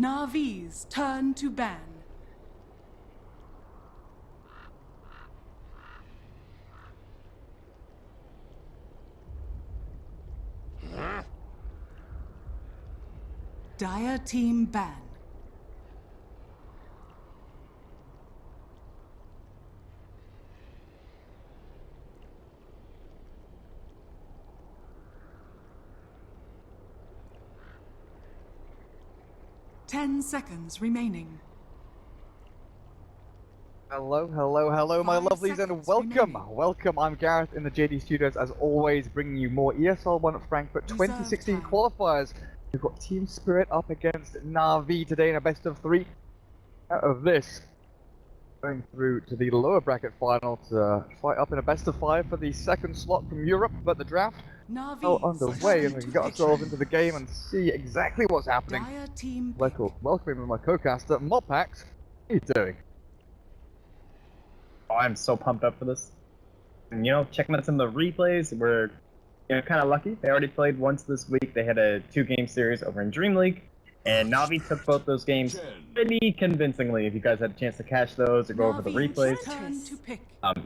Navi's turn to ban. Dire team ban. Ten seconds remaining. Hello, my lovelies, and welcome! Welcome, I'm Gareth in the JD Studios, as always, bringing you more ESL One Frankfurt 2016 qualifiers. We've got Team Spirit up against Navi today in a best of 3. Out of this, going through to the lower bracket final to fight up in a best of 5 for the second slot from Europe, but the draft well underway, and we can get ourselves into the game and see exactly what's happening. Welcoming my co-caster, Mopax. How you doing? Oh, I'm so pumped up for this. And checking out some of the replays, we're kind of lucky. They already played once this week. They had a 2-game series over in Dream League, and Navi took both those games pretty convincingly. If you guys had a chance to catch those or go over the replays,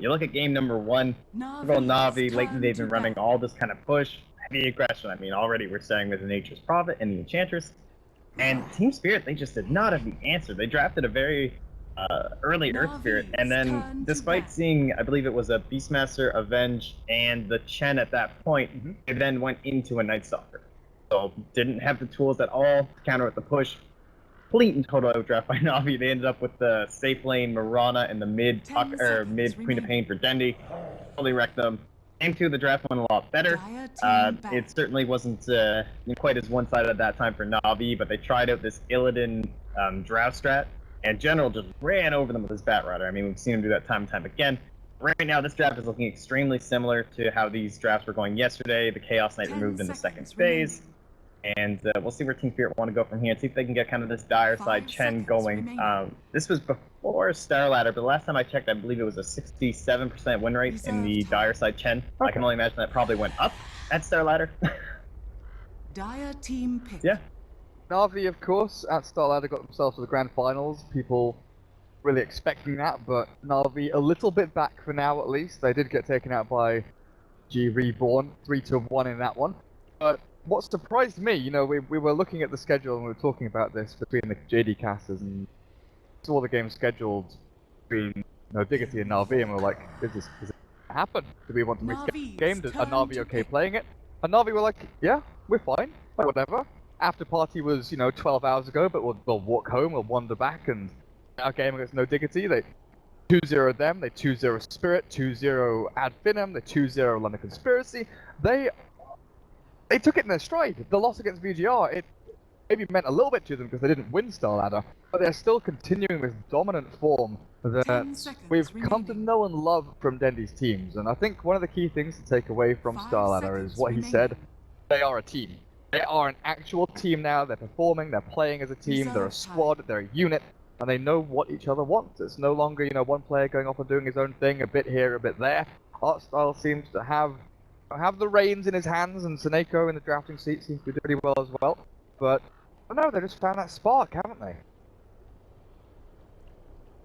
you look at game number 1. Navi lately they've been running all this kind of push, heavy aggression. I mean, already we're starting with the Nature's Prophet and the Enchantress, and Team Spirit, they just did not have the answer. They drafted a very early Earth Spirit, and then despite seeing, I believe it was a Beastmaster, Avenge, and the Chen at that point, they then went into a Night Stalker. So didn't have the tools at all to counter with the push. Complete and total outdraft by Navi. They ended up with the safe lane Mirana and the mid Queen of Pain for Dendi. Totally wrecked them. Game 2 of the draft went a lot better. It certainly wasn't quite as one-sided at that time for Navi, but they tried out this Illidan draft strat, and General just ran over them with his Batrider. I mean, we've seen him do that time and time again. Right now, this draft is looking extremely similar to how these drafts were going yesterday. The Chaos Knight removed in the second phase. And we'll see where Team Spirit want to go from here and see if they can get kind of this dire side Chen going. This was before Star Ladder, but the last time I checked, I believe it was a 67% win rate in the dire side Chen. Okay. I can only imagine that probably went up at Star Ladder. Dire team pick. Yeah. Navi, of course, at Star Ladder got themselves to the grand finals. People really expecting that, but Navi a little bit back for now at least. They did get taken out by G Reborn, 3-1 in that one. But what surprised me, we were looking at the schedule and we were talking about this between the JD casters, and saw the game scheduled between Diggity and Navi, and we were like, does it happen? Do we want to reschedule the game? Are Navi okay playing it? And Navi were like, yeah, we're fine, like, whatever. After party was, 12 hours ago, but we'll walk home, we'll wander back, and our game against No Diggity, they 2-0 them, they 2-0 Spirit, 2-0 Ad Finum, they 2-0 London Conspiracy. They took it in their stride. The loss against VGR, it maybe meant a little bit to them because they didn't win Star Ladder, but they're still continuing this dominant form that we've come to know and love from Dendi's teams. And I think one of the key things to take away from Star Ladder is what he said: they are a team. They are an actual team now. They're performing, they're playing as a team, they're a squad, they're a unit, and they know what each other wants. It's no longer, one player going off and doing his own thing, a bit here, a bit there. Artstyle seems to have the reins in his hands, and Seneko in the drafting seat seems to be doing pretty well as well. But I don't know, they just found that spark, haven't they?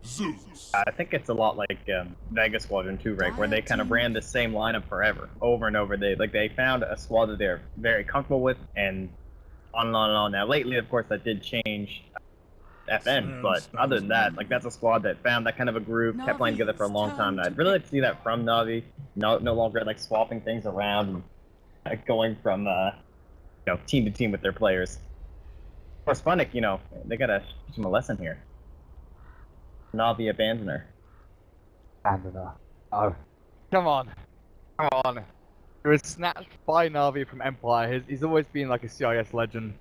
Zeus. I think it's a lot like Vega Squadron 2, right, where they kind of ran the same lineup forever, over and over. They found a squad that they're very comfortable with, and on and on and on. Now, lately, of course, that did change FN, but other than that, that's a squad that found that kind of a groove, kept playing together for a long time, and I'd really like to see that from Navi. No longer swapping things around and going from team to team with their players. Of course, Funnick, they gotta teach him a lesson here. Navi Abandoner. Abandoner. Oh, come on. He was snatched by Navi from Empire. He's always been like a CIS legend.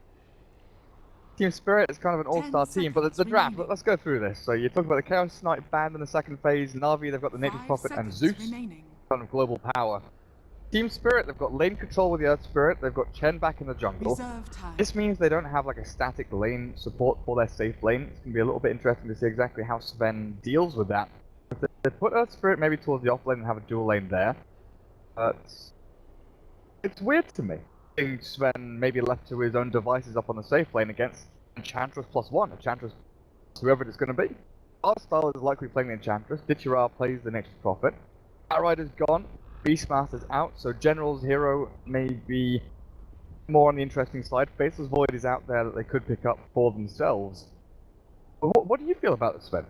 Team Spirit is kind of an all-star team, but the draft, let's go through this. So you talk about the Chaos Knight banned in the second phase, Navi, they've got the Nature's Prophet and Zeus, kind of global power. Team Spirit, they've got lane control with the Earth Spirit, they've got Chen back in the jungle. This means they don't have a static lane support for their safe lane. It's going to be a little bit interesting to see exactly how Sven deals with that. If they put Earth Spirit maybe towards the off lane and have a dual lane there, but it's weird to me. Sven maybe left to his own devices up on the safe lane against Enchantress +1, Enchantress whoever it's going to be. Style is likely playing the Enchantress, Ditchira plays the Nature's Prophet, Outrider's gone, Beastmaster's out, so General's hero may be more on the interesting side. Faceless Void is out there that they could pick up for themselves. But what do you feel about this, Sven?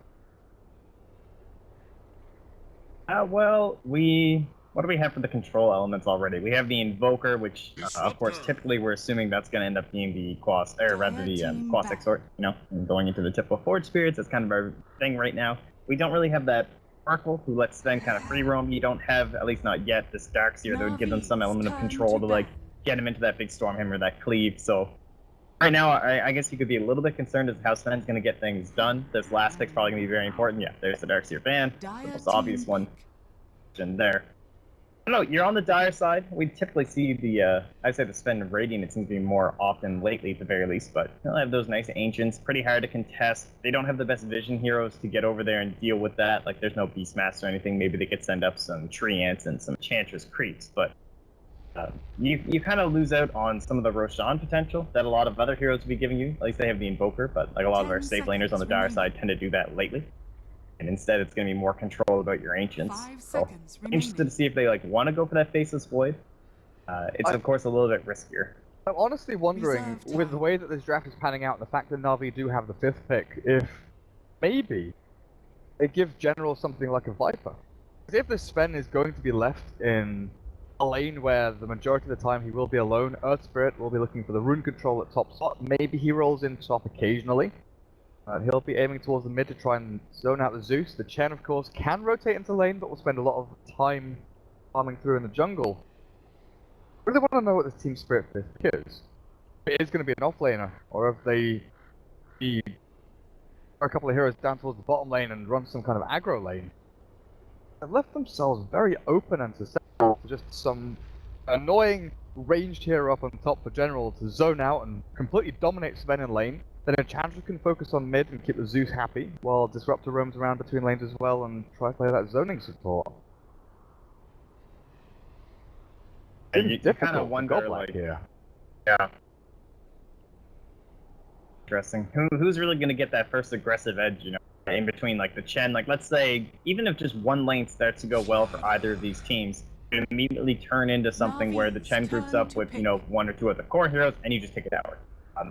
Well, what do we have for the control elements already? We have the Invoker, which, of course, typically we're assuming that's going to end up being the Quas, or rather the Quas Exort, you know, and going into the typical Forge Spirits. That's kind of our thing right now. We don't really have that Sparkle, who lets Sven kind of free roam. You don't have, at least not yet, this Darkseer that would give them some element of control to, like, get him into that big Stormhammer, that Cleave. So, right now, I guess you could be a little bit concerned as to how Sven's going to get things done. This last pick's probably going to be very important. Yeah, there's the Darkseer ban, the most obvious one in there. I don't know, you're on the dire side. We typically see the, I'd say the Sven Radiant, it seems to be more often lately at the very least, but they'll have those nice Ancients, pretty hard to contest. They don't have the best vision heroes to get over there and deal with that. Like, there's no Beastmaster or anything. Maybe they could send up some Tree Ants and some Enchantress creeps, but you kind of lose out on some of the Roshan potential that a lot of other heroes would be giving you. At least they have the Invoker, but like a lot of our safe laners on the dire side tend to do that lately. And instead, it's going to be more control about your Ancients. So, I'm interested to see if they want to go for that Faceless Void. It's, of course, a little bit riskier. I'm honestly wondering, with the way that this draft is panning out, and the fact that Na'Vi do have the 5th pick, if maybe they give General something like a Viper. Because if this Sven is going to be left in a lane where the majority of the time he will be alone, Earth Spirit will be looking for the rune control at top slot. Maybe he rolls in top occasionally. He'll be aiming towards the mid to try and zone out the Zeus. The Chen, of course, can rotate into lane, but will spend a lot of time farming through in the jungle. I really want to know what this Team Spirit pick is. If it is going to be an offlaner, or if they are a couple of heroes down towards the bottom lane and run some kind of aggro lane. They've left themselves very open and susceptible to just some annoying ranged hero up on top for General to zone out and completely dominate Sven in lane. Then Enchantress can focus on mid and keep the Zeus happy, while Disruptor roams around between lanes as well and try to play that zoning support. And you kind of wonder, like, yeah. Interesting. Who's really going to get that first aggressive edge, you know, in between, like, the Chen? Like, let's say, even if just one lane starts to go well for either of these teams, it immediately turn into something where the Chen groups up with, you know, one or two of the core heroes, and you just take it out.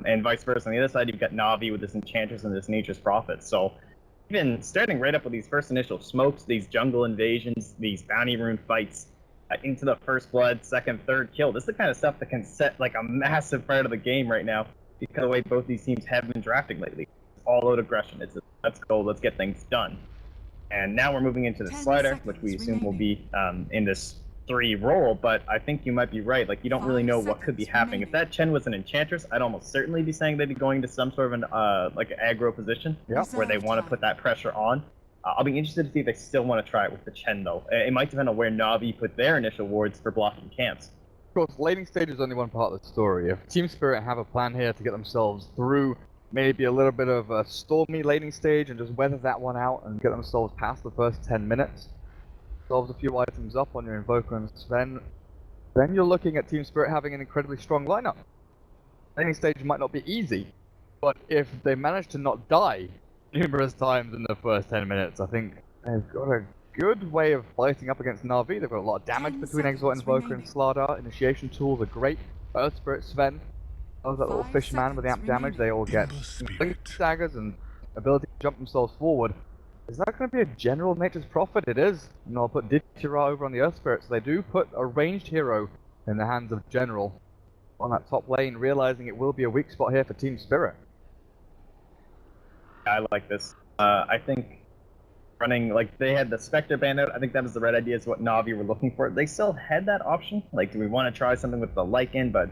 And vice versa. On the other side, you've got Na'Vi with this Enchantress and this Nature's Prophet. So, even starting right up with these first initial smokes, these jungle invasions, these bounty rune fights, into the first blood, second, third kill, this is the kind of stuff that can set, like, a massive part of the game right now, because of the way both these teams have been drafting lately. It's all out aggression. It's let's go, let's get things done. And now we're moving into the slider, which we assume will be in this 3 role, but I think you might be right. Like, you don't really know what could be happening. If that Chen was an Enchantress, I'd almost certainly be saying they'd be going to some sort of an like an aggro position, where they want to put that pressure on. I'll be interested to see if they still want to try it with the Chen, though. It might depend on where Na'Vi put their initial wards for blocking camps. Of course, laning stage is only one part of the story. If Team Spirit have a plan here to get themselves through maybe a little bit of a stormy laning stage and just weather that one out and get themselves past the first 10 minutes, solves a few items up on your Invoker and Sven, then you're looking at Team Spirit having an incredibly strong lineup. Laning stage might not be easy, but if they manage to not die numerous times in the first 10 minutes, I think they've got a good way of fighting up against Na'Vi. They've got a lot of damage between Exort, Invoker, and Slardar. Initiation tools are great. Earth Spirit, Sven, that little fish man with the amp damage, they all get blink daggers and ability to jump themselves forward. Is that going to be a General Nature's Prophet? It is. And I'll put Ditchira over on the Earth Spirit, so they do put a ranged hero in the hands of General on that top lane, realizing it will be a weak spot here for Team Spirit. I like this. I think running, like, they had the Spectre band out. I think that was the right idea, is what Na'Vi were looking for. They still had that option. Like, do we want to try something with the Lycan? But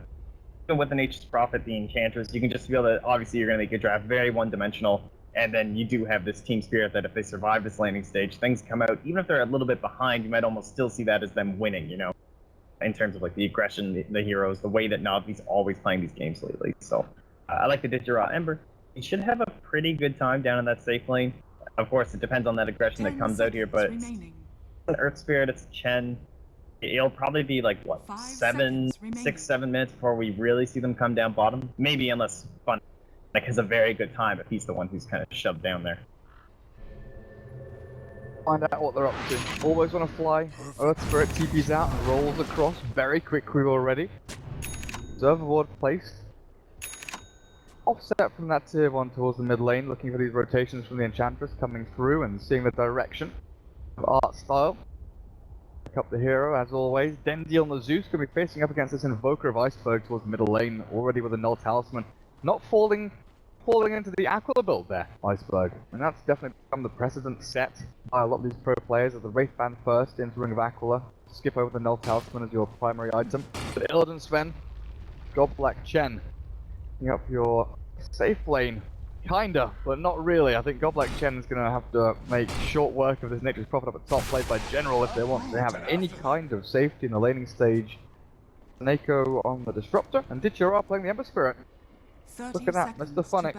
even with the Nature's Prophet, the Enchantress, you can just feel that obviously you're going to make your draft very one-dimensional. And then you do have this Team Spirit that if they survive this landing stage, things come out. Even if they're a little bit behind, you might almost still see that as them winning, you know? In terms of, like, the aggression, the heroes, the way that Na'Vi's always playing these games lately. So, I like the Ditchira Ember. You should have a pretty good time down in that safe lane. Of course, it depends on that aggression that comes out here, but it's an Earth Spirit, it's Chen. It'll probably be, like, what, 6, 7 minutes before we really see them come down bottom? Maybe, unless Fun like has a very good time if he's the one who's kind of shoved down there. Find out what they're up to. Always want to fly. Earth Spirit TP's out and rolls across very quickly already. Observer ward placed. Offset from that tier 1 towards the mid lane, looking for these rotations from the Enchantress coming through and seeing the direction of art style. Pick up the hero as always. Dendi on the Zeus going to be facing up against this Invoker of Iceberg towards the middle lane, already with a Null Talisman. Not falling into the Aquila build there, Iceberg. And that's definitely become the precedent set by a lot of these pro players of the Wraith Band first into Ring of Aquila. Skip over the Null Talisman as your primary item. But Illidan Sven, Godblack Chen, picking up your safe lane. Kinda, but not really. I think Godblack Chen is going to have to make short work of this Nature's Prophet up at top, played by General, if they want to have any kind of safety in the laning stage. Neko on the Disruptor, and Ditchera playing the Ember Spirit. Look at that, Mr. Funnick.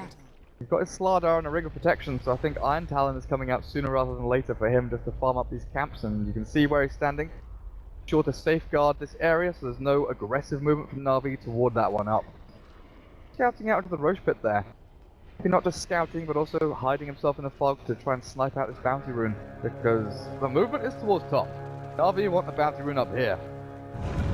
He's got his Slardar and a Ring of Protection, so I think Iron Talon is coming out sooner rather than later for him just to farm up these camps, and you can see where he's standing. Sure to safeguard this area, so there's no aggressive movement from Na'Vi toward that one up. Scouting out into the Roche Pit there. Maybe not just scouting, but also hiding himself in the fog to try and snipe out this Bounty Rune, because the movement is towards top. Na'Vi want the Bounty Rune up here.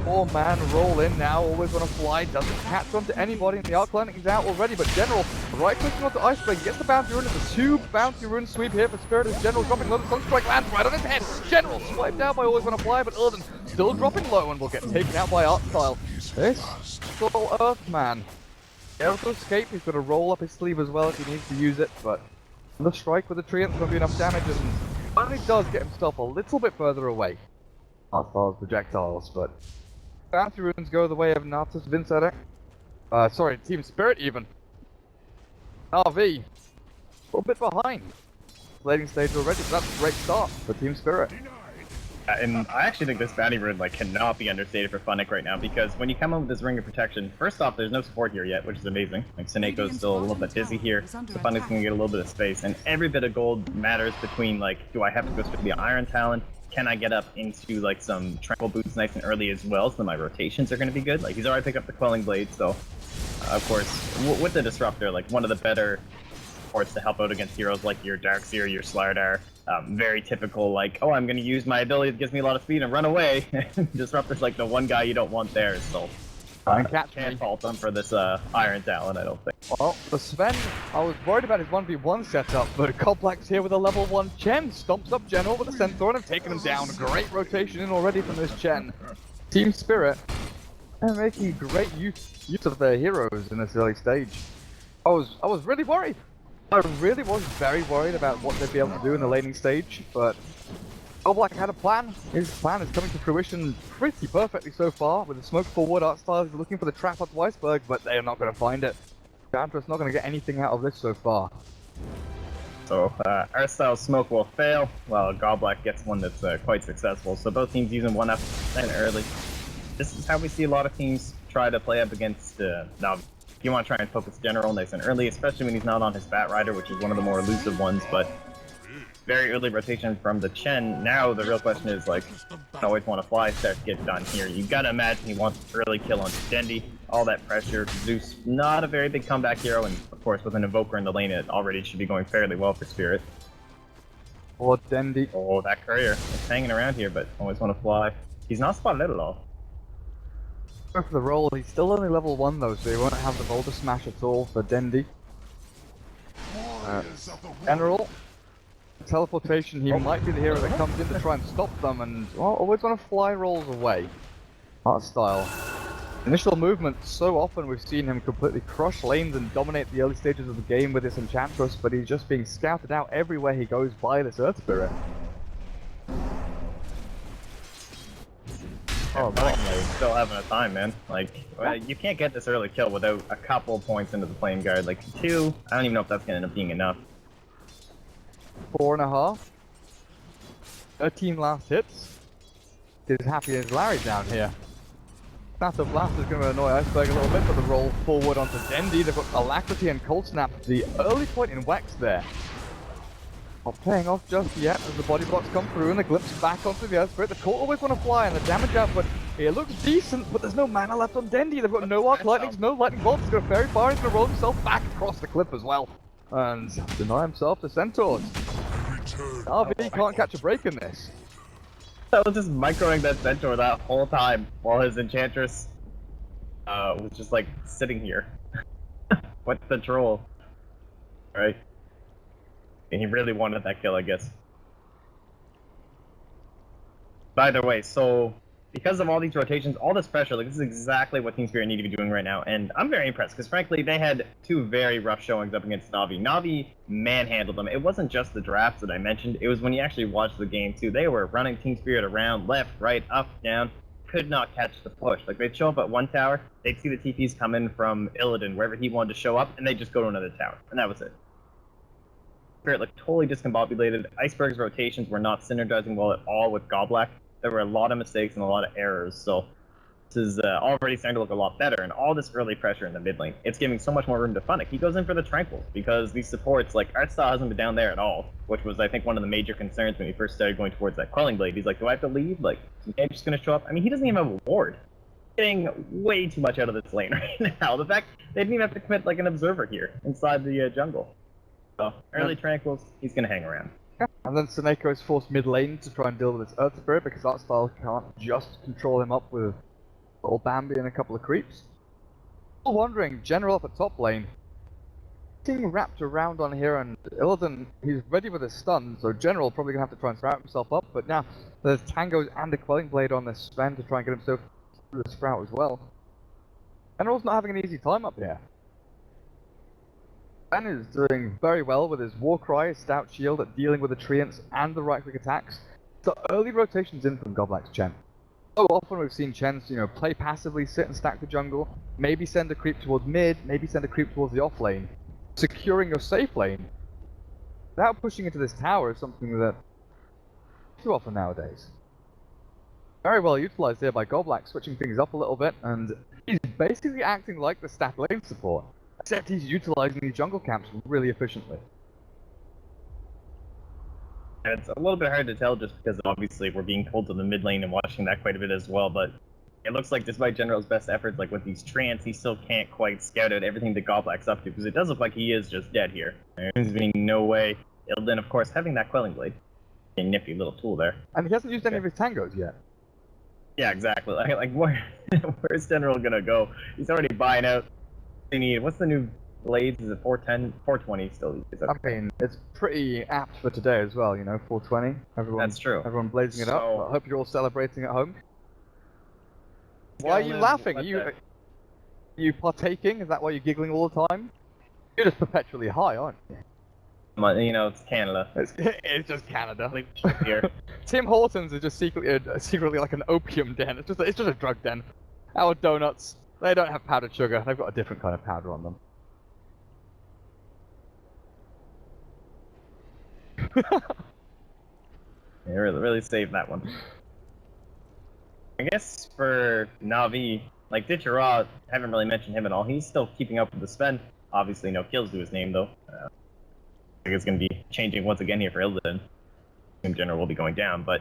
4-man roll in now, always want to fly, doesn't catch onto anybody, and the Arc Landing is out already, but General right-clicking onto Iceberg, gets the Bounty Rune, it's a 2 Bounty Rune sweep here for Spirit as General dropping low, the Sunstrike lands right on his head. General swiped out by Always Want to Fly, but Illidan still dropping low and will get taken out by Art Style. This little Earthman. Able to escape, he's got to roll up his sleeve as well if he needs to use it, but the strike with the Treant's going to be enough damage, and finally does get himself a little bit further away. Art Style's projectiles, but Bounty Runes go the way of Natus, Vincere. Sorry, Team Spirit even. RV, a little bit behind. Laning stage already, so that's a great start for Team Spirit. And I actually think this Bounty Rune like cannot be understated for Funnick right now, because when you come in with this Ring of Protection, first off, there's no support here yet, which is amazing. Like Seneco's still a little bit busy here, so Funnick's gonna get a little bit of space, and every bit of gold matters between like, do I have to go straight to the Iron Talon? Can I get up into like some Tranquil Boots nice and early as well, so my rotations are going to be good? Like he's already picked up the Quelling Blade, so of course with the Disruptor, like one of the better supports to help out against heroes like your Darkseer, your Slardar. Very typical, like, oh, I'm going to use my ability that gives me a lot of speed and run away. Disruptor's like the one guy you don't want there, so can't fault them for this Iron Talon, I don't think. Well, for Sven, I was worried about his 1v1 setup, but Godblack's here with a level 1 Chen. Stomps up General with a Centaur and have taken him down. Great rotation in already from this Chen. Team Spirit, they're making great use of their heroes in this early stage. I was really worried. I really was very worried about what they'd be able to do in the laning stage, but Godblack had a plan. His plan is coming to fruition pretty perfectly so far. With the smoke forward, Art Style is looking for the trap onto Iceberg, but they are not going to find it. Enchantress not going to get anything out of this so far. So Art Style's smoke will fail, while Godblack gets one that's quite successful. So both teams using one up and early. This is how we see a lot of teams try to play up against now. You want to try and focus General nice and early, especially when he's not on his Bat Rider, which is one of the more elusive ones, but very early rotation from the Chen. Now the real question is, like, I always want to fly, start to get done here. You gotta imagine he wants early kill on Dendi, all that pressure. Zeus, not a very big comeback hero, and of course with an Invoker in the lane, it already should be going fairly well for Spirit. Or Dendi. Oh, that Courier is hanging around here, but always want to fly. He's not spotted at all. For the roll, he's still only level 1 though, so he won't have the Boulder Smash at all for Dendi. General, teleportation, he might be the hero that comes in to try and stop them, and well, always want to fly rolls away. Art Style. Initial movement, so often we've seen him completely crush lanes and dominate the early stages of the game with this Enchantress, but he's just being scouted out everywhere he goes by this Earth Spirit. Oh, bottom lane still having a time, man. Like, you can't get this early kill without a couple points into the flame guard. Like, 2, I don't even know if that's gonna end up being enough. 4.5. 13 last hits. He's happy as Larry down here. Natus Blast is going to annoy Iceberg a little bit, but the roll forward onto Dendi. They've got Alacrity and Cold Snap. The early point in Wex there. Not paying off just yet as the body blocks come through and the glimpse back onto the Earth Spirit. The Court always want to fly and the damage output It looks decent, but there's no mana left on Dendi. They've got no arc lightnings, no lightning bolts. He's got a fairy fire. He's gonna roll himself back across the cliff as well, and deny himself to centaurs. RV can't catch a break in this. I was just microing that centaur that whole time while his enchantress was just like sitting here. What's the troll? Right? And he really wanted that kill, I guess. By the way, so because of all these rotations, all this pressure, like this is exactly what Team Spirit need to be doing right now, and I'm very impressed because frankly they had two very rough showings up against Navi. Navi manhandled them. It wasn't just the drafts that I mentioned; it was when you actually watched the game too. They were running Team Spirit around, left, right, up, down, could not catch the push. Like they'd show up at one tower, they'd see the TPs come in from Illidan, wherever he wanted to show up, and they'd just go to another tower, and that was it. Spirit looked totally discombobulated. Iceberg's rotations were not synergizing well at all with Goblak. There were a lot of mistakes and a lot of errors, so this is already starting to look a lot better, and all this early pressure in the mid lane, it's giving so much more room to Funnick. He goes in for the Tranquils, because these supports, like, Artstyle hasn't been down there at all, which was, I think, one of the major concerns when he first started going towards that Quelling Blade. He's like, do I have to leave? Like, is the just going to show up? I mean, he doesn't even have a ward. Getting way too much out of this lane right now. The fact they didn't even have to commit, like, an observer here inside the jungle. So, early Tranquils, he's going to hang around. And then Seneko is forced mid lane to try and deal with his Earth Spirit because Artstyle can't just control him up with little Bambi and a couple of creeps. Still wondering, General up at top lane, getting wrapped around on here, and Illidan, he's ready with his stun, so General probably gonna have to try and sprout himself up, but now there's Tangos and a Quelling Blade on this Sven to try and get himself through the sprout as well. General's not having an easy time up here. Ben is doing very well with his Warcry, his Stout Shield at dealing with the Treants and the right-click attacks. So early rotations in from Goblak's Chen. So often we've seen Chens, play passively, sit and stack the jungle, maybe send a creep towards mid, maybe send a creep towards the off lane. Securing your safe lane without pushing into this tower is something that too often nowadays. Very well utilized here by Goblak, switching things up a little bit, and he's basically acting like the stack lane support. Except he's utilizing these jungle camps really efficiently. And it's a little bit hard to tell just because obviously we're being pulled to the mid lane and watching that quite a bit as well, but it looks like despite General's best efforts, like with these Treants, he still can't quite scout out everything that Goblak's up to, because it does look like he is just dead here. There's being no way. Illidan, of course, having that Quelling Blade. A nifty little tool there. And he hasn't used any of his tangos yet. Yeah, exactly. Like where's General gonna go? He's already buying out. What's the new blades? Is it 410, 420 still? I mean, it's pretty apt for today as well, 420. That's true. Everyone blazing it up. I hope you're all celebrating at home. Why are you laughing? Are you partaking? Is that why you're giggling all the time? You're just perpetually high, aren't you? It's Canada. It's just Canada. Here. Tim Hortons is just secretly like an opium den. It's just a drug den. Our donuts. They don't have powdered sugar, they've got a different kind of powder on them. Yeah, really saved that one. I guess for Na'Vi, like Ditchera, haven't really mentioned him at all. He's still keeping up with the Sven. Obviously no kills to his name though. I think it's going to be changing once again here for Illidan. In general will be going down, but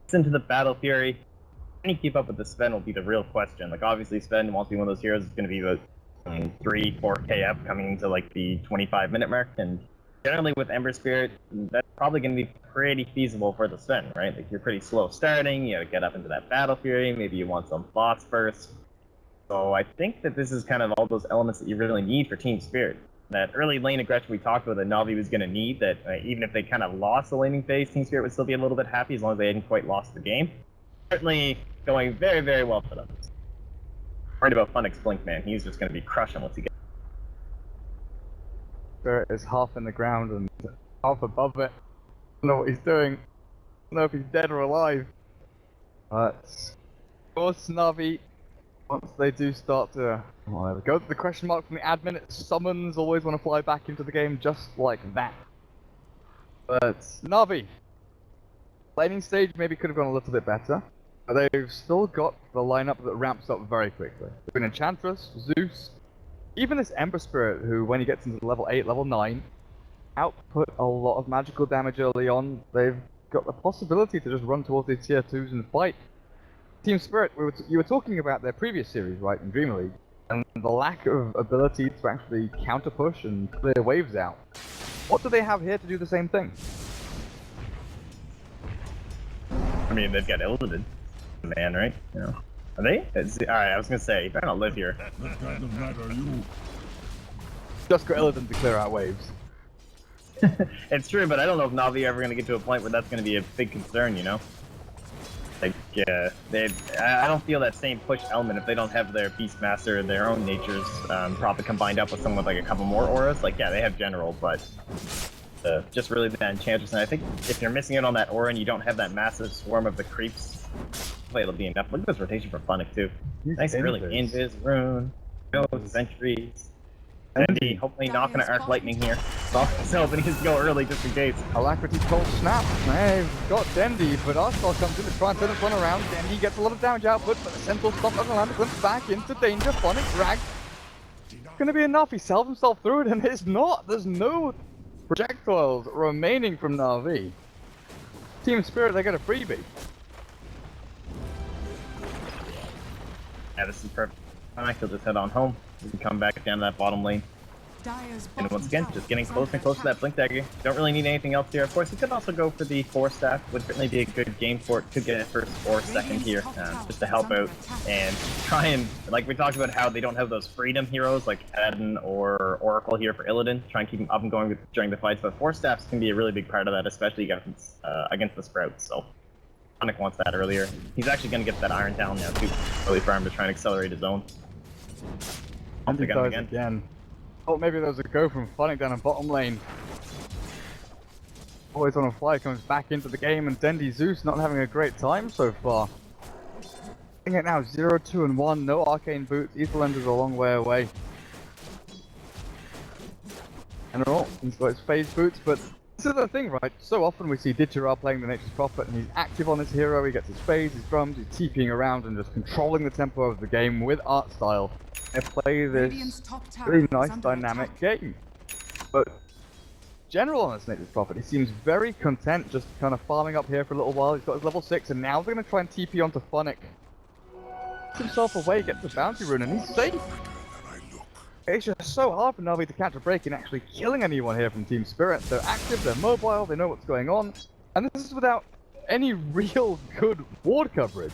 it's into the Battle Fury. Can you keep up with the Sven will be the real question. Like obviously Sven wants to be one of those heroes. It's going to be the 3-4 KF coming into like the 25-minute mark, and generally with Ember Spirit, that's probably going to be pretty feasible for the Sven, right? Like you're pretty slow starting, you got to get up into that Battle Fury, maybe you want some bots first. So I think that this is kind of all those elements that you really need for Team Spirit. That early lane aggression we talked about that Na'Vi was going to need, that even if they kind of lost the laning phase, Team Spirit would still be a little bit happy as long as they hadn't quite lost the game. Certainly going very, very well for them. Worried about Funnick's Blink, man. He's just going to be crushing once he gets. Spirit is half in the ground and half above it. I don't know what he's doing. I don't know if he's dead or alive. But of course, Na'Vi, once they do start to... Oh, there we go. The question mark from the admin, it summons always want to fly back into the game just like that. But Na'Vi, laning stage maybe could have gone a little bit better. But they've still got the lineup that ramps up very quickly. Between Enchantress, Zeus, even this Ember Spirit, who when he gets into level 8, level 9, output a lot of magical damage early on. They've got the possibility to just run towards these tier 2s and fight. Team Spirit, you were talking about their previous series, right, in Dream League, and the lack of ability to actually counter push and clear waves out. What do they have here to do the same thing? I mean, they've got Illidan, man, right? You know, are they? Alright, I was gonna say, you better not live here. Just got Illidan to clear out waves. It's true, but I don't know if Na'Vi are ever gonna get to a point where that's gonna be a big concern, you know? Like, I don't feel that same push element if they don't have their Beastmaster, their own natures, probably combined up with someone with like a couple more auras. Like, yeah, they have General, but just really the Enchantress. And I think if you're missing out on that aura and you don't have that massive swarm of the creeps, it'll be enough. Look at this rotation for Funnick too. Nice early Invis, Rune, no Sentries. Andy, hopefully not gonna arc lightning here. So, but he needs to go early just in case. Alacrity cold snap. They've got Dendi, but Arstal comes in to try and turn this one around. Dendi gets a lot of damage output, but the Sentinel stop doesn't land. Glimpse back into danger. Phonic drag. Gonna be enough. He sells himself through it, and it's not. There's no projectiles remaining from Na'Vi. Team Spirit, they get a freebie. Yeah, this is perfect. I could just head on home. We can come back down to that bottom lane. And once again, just getting closer and closer to that Blink Dagger. Don't really need anything else here. Of course, you could also go for the 4-staff. Would certainly be a good game for it. Could get it first or second here, just to help out and try and, like we talked about how they don't have those freedom heroes like Adden or Oracle here for Illidan. Try and keep them up and going during the fights, but 4-staffs can be a really big part of that, especially against the Sprouts. So Sonic wants that earlier. He's actually going to get that Iron Talon now too, early for him to try and accelerate his own. And he does again. Oh, maybe there was a go from Phonic down in bottom lane. Always on a fly, comes back into the game, and Dendi Zeus not having a great time so far. I think it now 0, 2, and 1. No arcane boots. Etherland is a long way away. And he's got his phase boots, but this is the thing, right? So often we see Ditchera playing the Nature's Prophet, and he's active on his hero. He gets his phase, his drums, he's TPing around and just controlling the tempo of the game with art style. They play this really nice dynamic game. But General on this Nature's Prophet, he seems very content just kind of farming up here for a little while. He's got his level 6, and now they're going to try and TP onto Phonic. Gets himself away, gets the bounty rune, and he's safe. It's just so hard for Na'Vi to catch a break in actually killing anyone here from Team Spirit. They're active, they're mobile, they know what's going on, and this is without any real good ward coverage.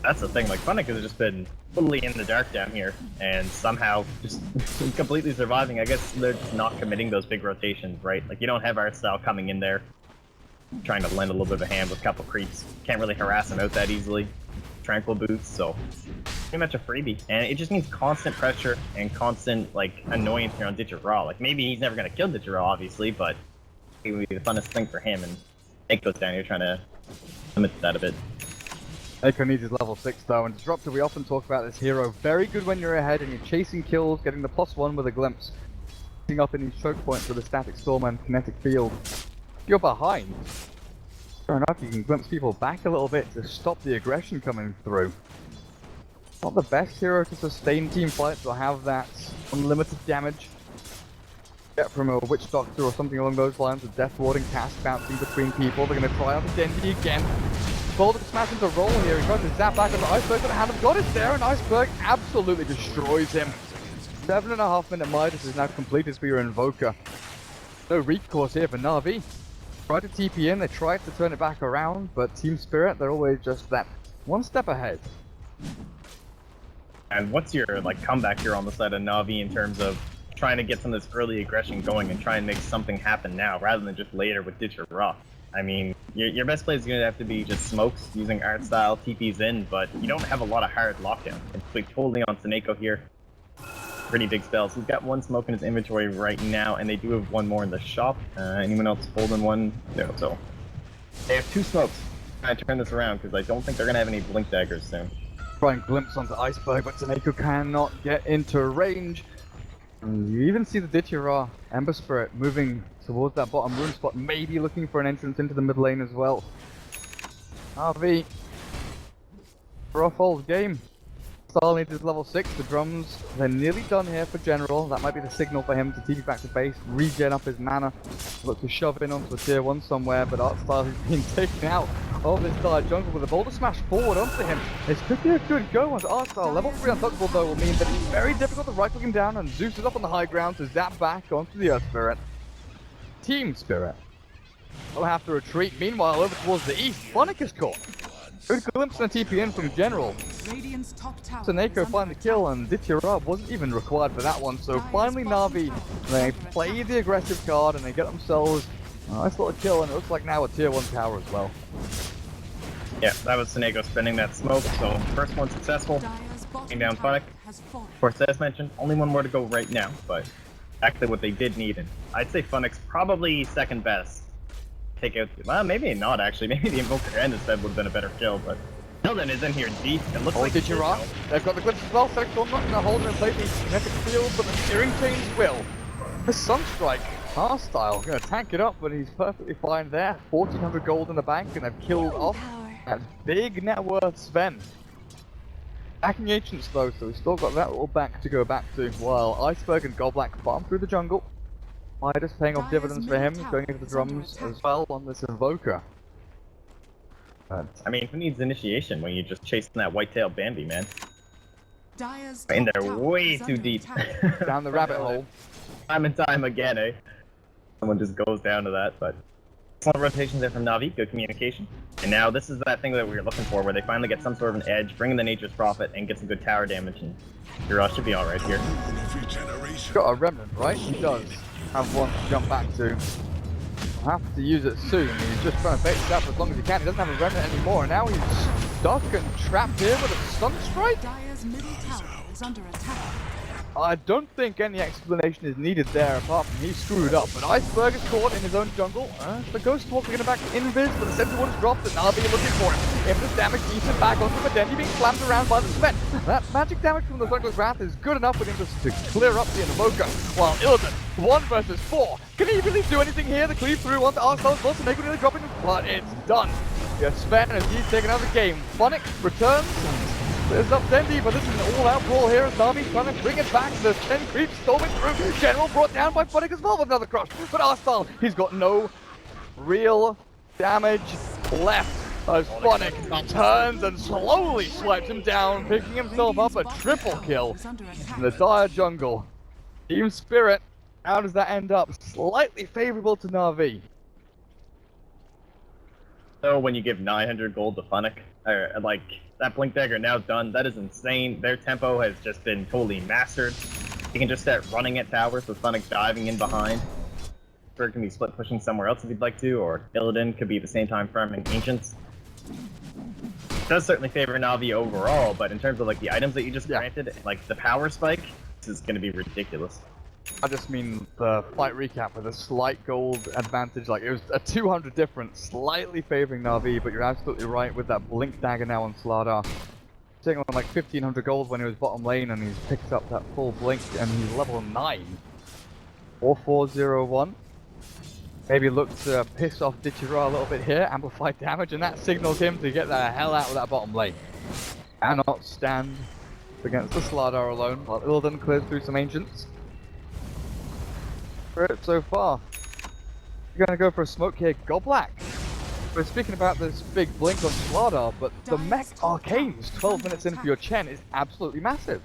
That's the thing, like Phonic has just been totally in the dark down here, and somehow just completely surviving. I guess they're just not committing those big rotations, right? Like you don't have Arstyle coming in there, trying to lend a little bit of a hand with a couple creeps. Can't really harass him out that easily. Tranquil boots, so pretty much a freebie. And it just needs constant pressure and constant, like, annoyance here on Ditchera. Like, maybe he's never gonna kill Ditchera, obviously, but it would be the funnest thing for him, and Eiko's down here trying to limit that a bit. Eiko needs his level 6 though, and Disruptor, we often talk about this hero. Very good when you're ahead and you're chasing kills, getting the +1 with a glimpse. Picking up in these choke points with a static storm and kinetic field. If you're behind, fair enough, you can glimpse people back a little bit to stop the aggression coming through. Not the best hero to sustain team fights or have that unlimited damage. Get from a Witch Doctor or something along those lines with Death Warding cast bouncing between people. They're going to try out the Dendi again. Boulder smash into roll here. He tries to zap back on the Iceberg, but hand him got it there, and Iceberg absolutely destroys him. 7.5 minute Midas is now completed for your Invoker. No recourse here for Na'Vi. Tried to TP in, they tried to turn it back around, but Team Spirit, they're always just that one step ahead. And what's your comeback here on the side of Na'Vi in terms of trying to get some of this early aggression going and try and make something happen now rather than just later with Ditchera? I mean, your best play is going to have to be just smokes using art style, TPs in, but you don't have a lot of hard lockdown. It's like totally on Seneko here. Pretty big spells. He's got one smoke in his inventory right now, and they do have one more in the shop. Anyone else holding one? No, so they have 2 smokes. Trying to turn this around because I don't think they're going to have any blink daggers soon. Try and glimpse onto Iceberg, but Seneko cannot get into range. And you even see the Ditchera Ember Spirit moving towards that bottom rune spot, maybe looking for an entrance into the mid lane as well. RV. Rough old game. Artstyle needs his level 6. The drums, they're nearly done here for General. That might be the signal for him to TP back to base, regen up his mana, look to shove in onto a tier 1 somewhere, but Artstyle has been taken out of this dire jungle with a boulder smash forward onto him. This could be a good go onto Artstyle. Level 3 untouchable though will mean that it's very difficult to right-click him down, and Zeus is up on the high ground to zap back onto the Earth Spirit. Team Spirit will have to retreat. Meanwhile, over towards the east, Funnick is caught. Good glimpse and a TP in from General. Radiant's top tower Taneko is find under the kill, attack. and Ditira wasn't even required for that one. So finally Na'Vi, they play the aggressive card and they get themselves a nice little kill, and it looks like now a tier 1 tower as well. Yeah, that was Taneko spinning that smoke, so first one successful. Dire's bottom Taking down tower Funnick. has fallen. Of course, as mentioned, only one more to go right now, but actually what they did need, and I'd say Funnick's probably second best. Take out, well, maybe not actually, maybe the Invoker and instead would have been a better kill, but Hilden is in here deep. It looks like Ditira, they've got the glimpse as well. Selector not gonna hold him in place the kinetic field, but the steering chains will. The Sunstrike, Artstyle, gonna tank it up, but he's perfectly fine there. 1400 gold in the bank, and they've killed off that big net worth Sven. Backing Ancients though, so we've still got that little bank to go back to, while Iceberg and Goblak farm through the jungle. Midas paying off dividends for him, going into the drums as well on this Invoker. I mean, who needs initiation when you're just chasing that whitetail Bambi, man? Dire's In top there tower way is too under deep. attack. Down the rabbit hole. Time and time again, eh? Someone just goes down to that, but excellent rotations there from Na'Vi, good communication. And now this is that thing that we were looking for, where they finally get some sort of an edge, bring in the Nature's Prophet, and get some good tower damage, and your should be alright here. Got a remnant, right? He does have one to jump back to. Have to use it soon. He's just trying to bait it up as long as he can. He doesn't have a remnant anymore, and now he's stuck and trapped here with a Sunstrike. Dire's middle tower is under attack. I don't think any explanation is needed there, apart from he screwed up. But Iceberg is caught in his own jungle. The Ghost Walk are going back to Invis, but the Sentinel one's dropped, and Na'Vi are looking for him. Invis damage keeps him back onto the Dendy, being slammed around by the Sven. That magic damage from the Jungler's Wrath is good enough with Invis to clear up the Invoker, while Illidan, 1 versus 4. Can he really do anything here? The cleave through onto Arsenal's boss, and they could really drop him, but it's done. Yeah, Sven, as he's taken out of the game. Funnick returns. There's up Dendy, but this is an all-out brawl here as Na'Vi trying to bring it back. The 10 creeps storming through. General brought down by Funnick as well with another crush. But Artstyle, he's got no real damage left as Funnick turns and slowly swipes him down, picking himself up a triple kill in the dire jungle. Team Spirit, how does that end up? Slightly favorable to Na'Vi. So when you give 900 gold to Funnick, like, that Blink Dagger now done, that is insane. Their tempo has just been totally mastered. You can just start running at towers with Funnick diving in behind. Bird can be split pushing somewhere else if you'd like to, or Illidan could be at the same time farming Ancients. It does certainly favor Na'Vi overall, but in terms of like the items that you just granted, like the power spike, this is going to be ridiculous. I just mean the fight recap with a slight gold advantage. Like, it was a 200 difference, slightly favoring Na'Vi, but you're absolutely right with that Blink Dagger now on Slardar. Sitting on like 1500 gold when he was bottom lane, and he's picked up that full Blink, and he's level 9. 4401. Maybe look to piss off Ditira a little bit here, amplify damage, and that signals him to get the hell out of that bottom lane. Cannot stand against the Slardar alone, while Illidan clears through some Ancients. So far, you're gonna go for a smoke here, Goblak. We're speaking about this big blink on Slardar, but the mech arcanes 12 minutes in for your Chen is absolutely massive.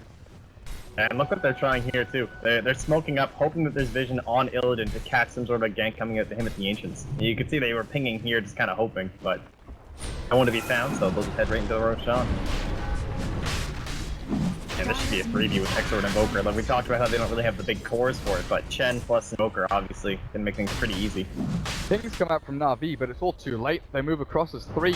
And look what they're trying here too. They're smoking up, hoping that there's vision on Illidan to catch some sort of a gank coming at him at the Ancients. You can see they were pinging here, just kind of hoping, but no one to be found, so they'll just head right into the Roshan. And this should be a freebie with Hexor and Invoker. Like we talked about how they don't really have the big cores for it, but Chen plus Invoker obviously can make things pretty easy. Things come out from Na'Vi, but it's all too late. They move across as 3.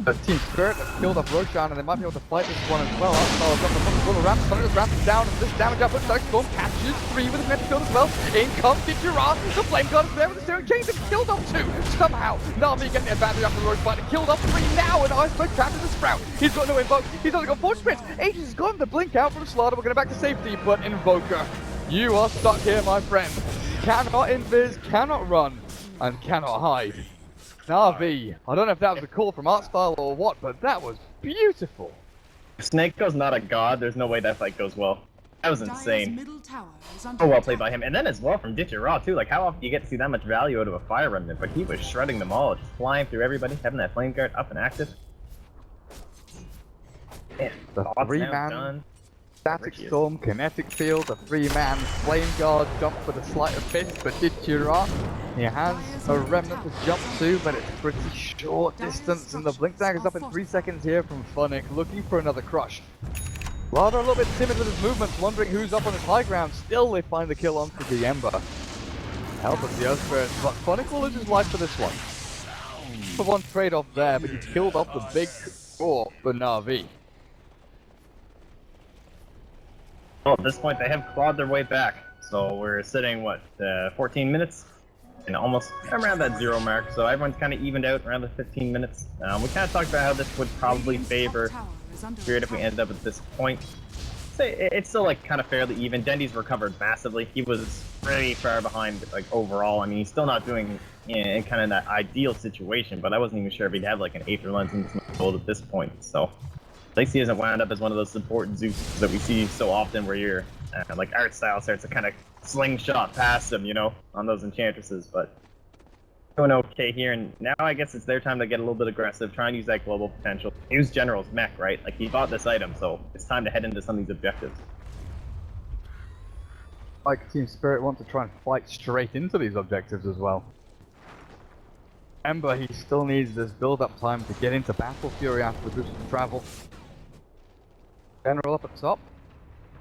The Team Spirit have killed off Roshan, and they might be able to fight this one as well. Arsenal got the full ramp, Sonic ramp is down, and this damage output, Dark Storm catches 3 with a Metal Field as well. In comes Ditira, the Flame God is there with the steering chains and killed off 2. Somehow, Na'Vi getting the advantage after the Roshan, and killed off 3 now, and Iceberg trapped in the Sprout. He's got no Invoke, he's only got 4 sprints. Aegis has got him to blink out from Slaughter, we're going back to safety, but Invoker, you are stuck here, my friend. Cannot invis, cannot run, and cannot hide. Na'Vi, I don't know if that was a call from Artstyle or what, but that was beautiful. If Snakeo's not a god, there's no way that fight goes well. That was Dire's insane. middle tower is under So well attack. played by him. And then as well from Ditcher Raw too. Like how often do you get to see that much value out of a Fire Remnant? But he was shredding them all, just flying through everybody, having that flame guard up and active. Man, The thoughts now 3-man done. Static Storm, Kinetic Field, a 3-man Flame Guard jump for the Slight Abyss for Dichira. He has a Remnant to jump to, but it's pretty short distance, and the Blink Dagger's up in 3 seconds here from Funnick, looking for another crush. Lada a little bit timid with his movements, wondering who's up on his high ground. Still, they find the kill onto the Ember. Help of the Earth Spirit, but Funnick will lose his life for this one. For one trade-off there, but he killed off the big score for Na'Vi. Well, at this point, they have clawed their way back. So we're sitting, what, 14 minutes? And almost around that 0 mark. So everyone's kind of evened out around the 15 minutes. We kind of talked about how this would probably favor Spirit if we ended up at this point. Say it's still like kind of fairly even. Dendy's recovered massively. He was pretty far behind, like overall. I mean, he's still not doing in kind of that ideal situation, but I wasn't even sure if he'd have like an Aether Lens in this gold at this point. So at least he hasn't wound up as one of those support Zeus that we see so often, where your like art style starts to kind of slingshot past him, you know, on those enchantresses. But doing okay here, and now I guess it's their time to get a little bit aggressive, try and use that global potential. Use General's mech, right? Like, he bought this item, so it's time to head into some of these objectives. Like Team Spirit want to try and fight straight into these objectives as well. Ember, he still needs this build-up time to get into Battle Fury after the boost of travel. General up at top.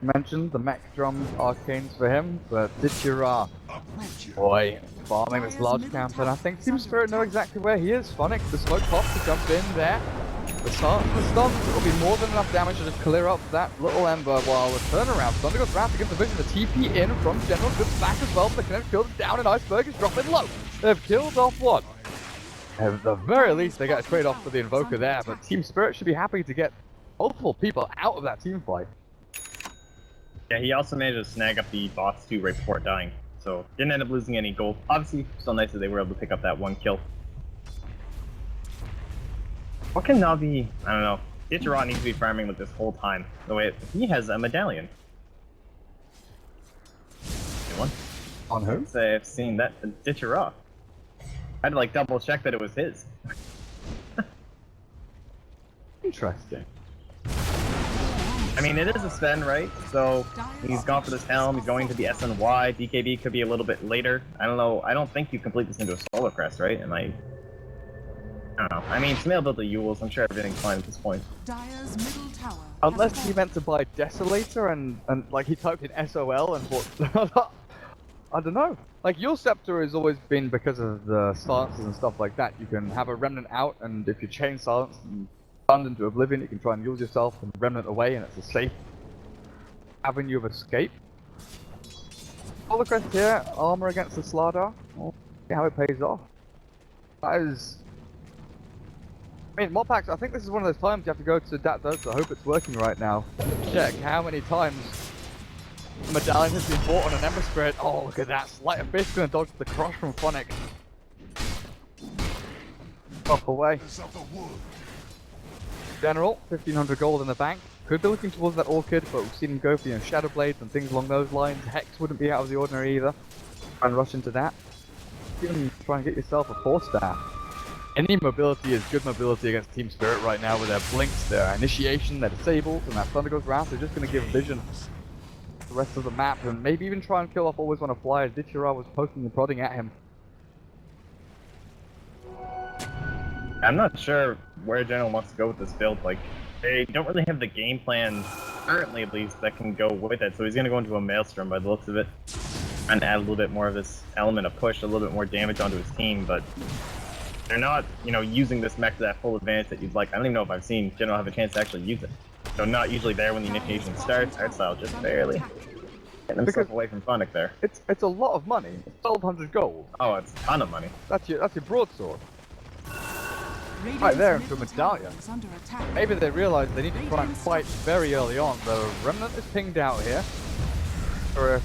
Mentioned the mech drums, arcanes for him, but Dichira, boy, farming this large camp, and I think Team Spirit know exactly where he is. Funnick, the smoke pop to jump in there. The stun, will be more than enough damage to just clear up that little Ember, while the turnaround, Thunder goes Wrath against the Vision, the TP in from General, good back as well, but the Kinetic Field is down and Iceberg is dropping low. They've killed off one. At the very least, they got a trade-off for the Invoker there, but Team Spirit should be happy to get multiple people out of that team fight. Yeah, he also managed to snag up the boss too right before dying, so didn't end up losing any gold. Obviously, still nice that they were able to pick up that one kill. What can Na'Vi? I don't know. Ditcher needs to be farming with this whole time. The way he has a medallion. Good one. On who? I've seen that Ditcher. I had to like double check that it was his. Interesting. I mean, it is a Sven, right? So he's gone for this helm, he's going to the SNY, DKB could be a little bit later. I don't know, I don't think you complete this into a solo crest, right? I don't know. I mean, Smail built the Yules, I'm sure everything's fine at this point. Dire's middle tower. Unless he meant to buy Desolator and like he typed in SOL and bought... I don't know. Like, your Scepter has always been, because of the silences and stuff like that, you can have a Remnant out, and if you chain silence and stunned into Oblivion, you can try and use yourself and Remnant away, and it's a safe avenue of escape. Holocrest here, armor against the Slardar. We'll see how it pays off. That is... I mean, mod packs, I think this is one of those times you have to go to Dat Dota. I hope it's working right now. Check how many times Medallion has been bought on an Ember Spirit. Oh, look at that. Slight Abyss gonna dodge the crush from Funnick. Off away. General, 1500 gold in the bank. Could be looking towards that Orchid, but we've seen him go for, Shadow Blades and things along those lines. Hex wouldn't be out of the ordinary either. Try and rush into that. Even try and get yourself a 4-star. Any mobility is good mobility against Team Spirit right now with their blinks, their initiation, their disables, and that Thunder goes Wrath. They're just going to give vision the rest of the map, and maybe even try and kill off Always Wanna Fly as Dichira was poking and prodding at him. I'm not sure where General wants to go with this build. Like, they don't really have the game plan, currently at least, that can go with it. So he's going to go into a Maelstrom by the looks of it, and add a little bit more of this element of push, a little bit more damage onto his team, but they're not, using this mech to that full advantage that you'd like. I don't even know if I've seen General have a chance to actually use it. So not usually there when the initiation starts. Art style just barely getting himself away from Funnick there. It's a lot of money. It's 1200 gold. Oh, it's a ton of money. That's your broadsword. Right there into a medallion. Maybe they realize they need to try and fight very early on. The Remnant is pinged out here. Or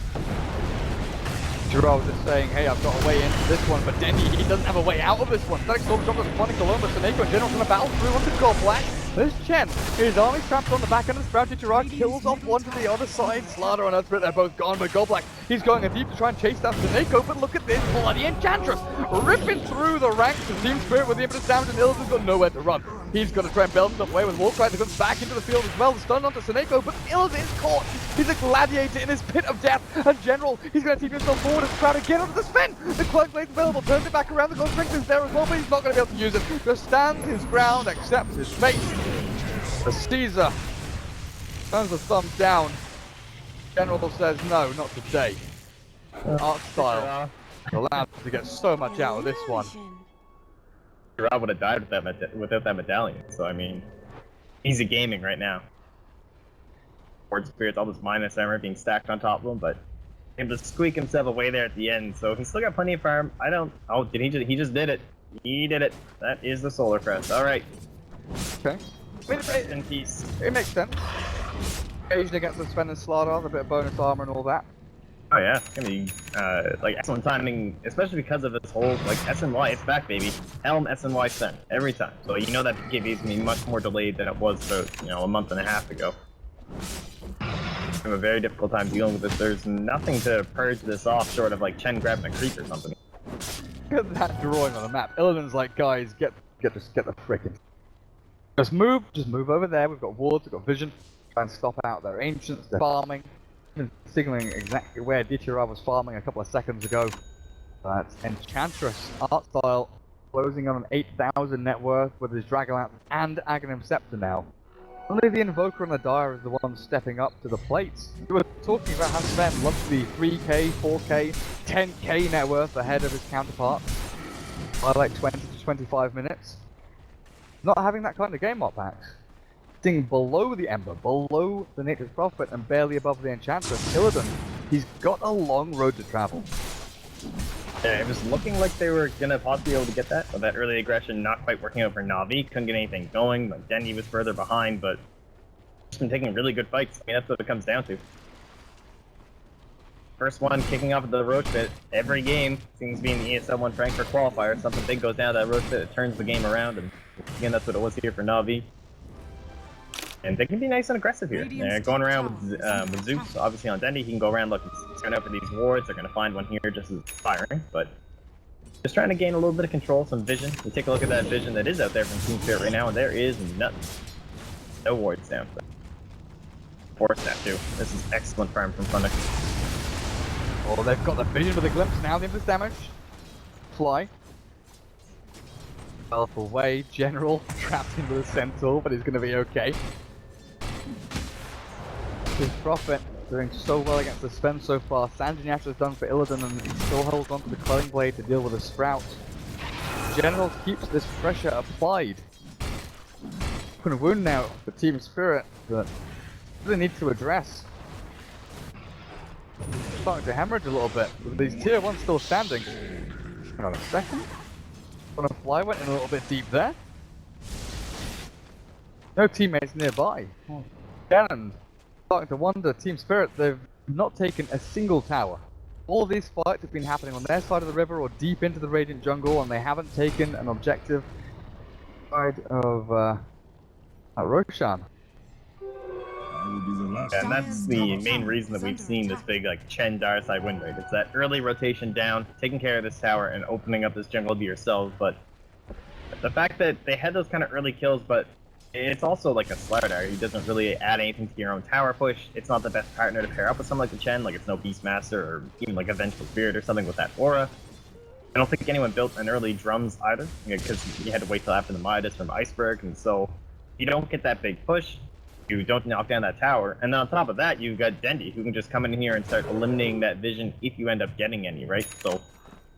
Gerard was just saying, hey, I've got a way into this one, but then he doesn't have a way out of this one. Static Storm drops Funnick alone, but Seneko and General's in a battle through onto Gold Black. There's Chen. His army's trapped on the back end of the Sprout. Gerard kills off one to the other side. Slaughter and Earthbrit, they're both gone, but Goldblack, he's going in deep to try and chase down Snake. But look at this bloody Enchantress ripping through the ranks of Team Spirit with the impetus damage, and Illidan's got nowhere to run. He's going to try and belt himself away with Warcry that comes back into the field as well. The stun onto Seneko, but Illidan is caught. He's a gladiator in his pit of death. And General, he's going to keep himself forward and try to get onto the spin. The Cloak Blade's available, turns it back around. The Ghost Strength is there as well, but he's not going to be able to use it. Just stands his ground, accepts his fate. The Caesar turns the thumb down. General says no, not today. Art style allowed to get so much out of this one. Gerard would have died without that medallion, so I mean, easy gaming right now. Horde Spirit's all this minus armor being stacked on top of him, but able to squeak himself away there at the end, so he's still got plenty of farm. Oh, did he just did it. He did it. That is the Solar Crest. Alright. Okay. Rest in peace. It makes sense. Occasionally against the Sven and Slaughter, a bit of bonus armor and all that. Oh yeah, it's gonna be like excellent timing, especially because of this whole like SNY. It's back, baby. Helm SNY Sen every time. So you know that PKV is gonna be much more delayed than it was about a month and a half ago. I have a very difficult time dealing with this. There's nothing to purge this off short of like Chen grabbing a creep or something. Look at that drawing on the map. Illidan's like, guys, get the frickin'. Just move over there. We've got wards, we've got vision. Try and stop out their ancients. They're farming. Signaling exactly where Ditira was farming a couple of seconds ago. That's Enchantress art style, closing on an 8,000 net worth with his Dragonlance and Aghanim Scepter now. Only the Invoker and the Dire is the one stepping up to the plates. We were talking about how Sven loves the 3k, 4k, 10k net worth ahead of his counterpart by like 20 to 25 minutes. Not having that kind of game up packs. Sitting below the Ember, below the Nature's Prophet, and barely above the Enchantress, Illidan, he's got a long road to travel. Yeah, it was looking like they were gonna possibly be able to get that, but that early aggression not quite working out for Na'Vi. Couldn't get anything going. Like Dendy was further behind, but just been taking really good fights. I mean, that's what it comes down to. First one kicking off at the Roach Pit. Every game seems to be in the ESL One Frankfurt Qualifier. Something big goes down that Roach Pit, it turns the game around, and again, that's what it was here for Na'Vi. And they can be nice and aggressive here. They're going around with Zeus, obviously on Dendy. He can go around, look, he's going out for these wards. They're going to find one here just as it's firing, but just trying to gain a little bit of control, some vision. You take a look at that vision that is out there from Team Spirit right now, and there is nothing. No wards down. Force that too. This is excellent farm from Thunder. Oh, they've got the vision with a glimpse now. The impetus damage. Fly. Powerful way. General trapped into the Centaur, but he's going to be okay. His Prophet doing so well against the Sven so far. Sanjinash has done for Illidan, and he still holds on to the Quelling Blade to deal with the Sprout. General keeps this pressure applied. Open wound now for Team Spirit that they need to address. Starting to hemorrhage a little bit, with these tier 1s still standing. Hang on a second. On a fly went in a little bit deep there. No teammates nearby. Gannon, starting to wonder, Team Spirit, they've not taken a single tower. All of these fights have been happening on their side of the river or deep into the Radiant Jungle, and they haven't taken an objective side of Roshan. And that's the main reason that we've seen this big like Chen Dire side win rate. It's that early rotation down, taking care of this tower, and opening up this jungle to yourselves. But the fact that they had those kind of early kills, but it's also like a Slaughter. He doesn't really add anything to your own tower push. It's not the best partner to pair up with someone like the Chen. Like it's no Beastmaster or even like a Vengeful Spirit or something with that aura. I don't think anyone built an early drums either, because you had to wait till after the Midas from Iceberg, and so you don't get that big push. You don't knock down that tower, and on top of that, you've got Dendy, who can just come in here and start eliminating that vision if you end up getting any, right? So,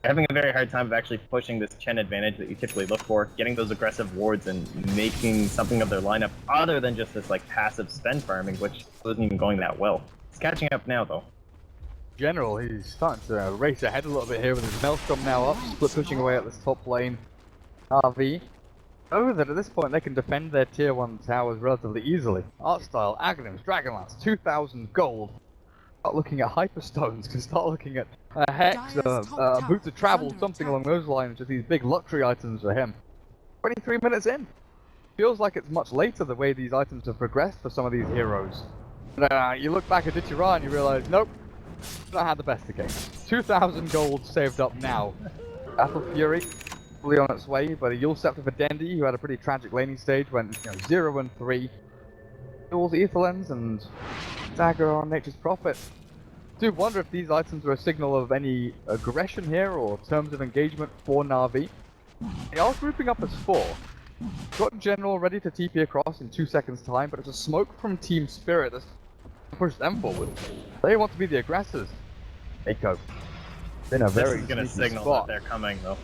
having a very hard time of actually pushing this Chen advantage that you typically look for, getting those aggressive wards and making something of their lineup other than just this like passive spend farming, which wasn't even going that well. It's catching up now, though. General, he's starting to race ahead a little bit here with his Maelstrom now up, split pushing away at this top lane. RV. Oh, that at this point they can defend their tier 1 towers relatively easily. Art style, Aghanims, Dragonlance, 2,000 gold. Start looking at Hyperstones, can start looking at Hex, Boots of Travel, something along those lines, just these big luxury items for him. 23 minutes in. feels like it's much later the way these items have progressed for some of these heroes. You look back at Vincere and you realize, nope, not had the best of games. 2,000 gold saved up now. Battle Fury, fully on its way, but a Yule Scepter for Dendi, who had a pretty tragic laning stage, went 0 and 3. Duels Ethelens and Dagger on Nature's Prophet. I do wonder if these items are a signal of any aggression here or terms of engagement for Na'Vi. They are grouping up as 4. Got General ready to TP across in 2 seconds time, but it's a smoke from Team Spirit that's pushed them forward. They want to be the aggressors. Eiko. In a very This is going to signal spot. that they're coming, though.